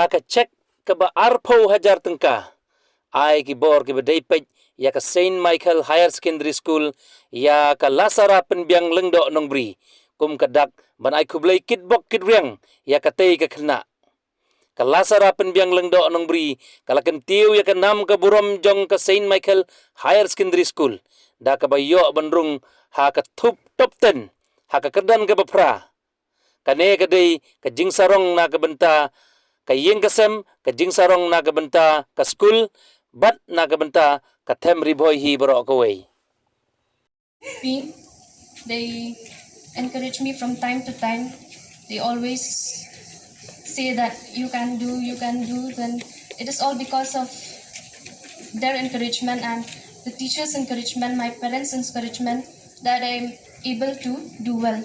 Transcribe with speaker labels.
Speaker 1: Daka Cheque ke ba arpo hajar tengka. Ai ki bor ki badai pej ya ke Saint Michael Higher Secondary School ya ke Lasarapynbiang Nongbri. Kum kedak ban ai kublai kitbok kitriang ya ke tei ke kena. Ke Lasarapynbiang Nongbri kala kentiu ya ke nam ke burom jong ke Saint Michael Higher Secondary School. Da ke bayo bandrung ha ke tup top 10 ha ke kedan ke bapra. Kane ke dei ke jing sarong na ke benta ke yeng kesem ke jing sarong na ke benta ke school bat na ke benta ke tem riboy hi borok ke wei.
Speaker 2: They encourage me from time to time. They always say that you can do. Then it is all because of their encouragement and the teachers' encouragement, my parents' encouragement, that I'm able to do well.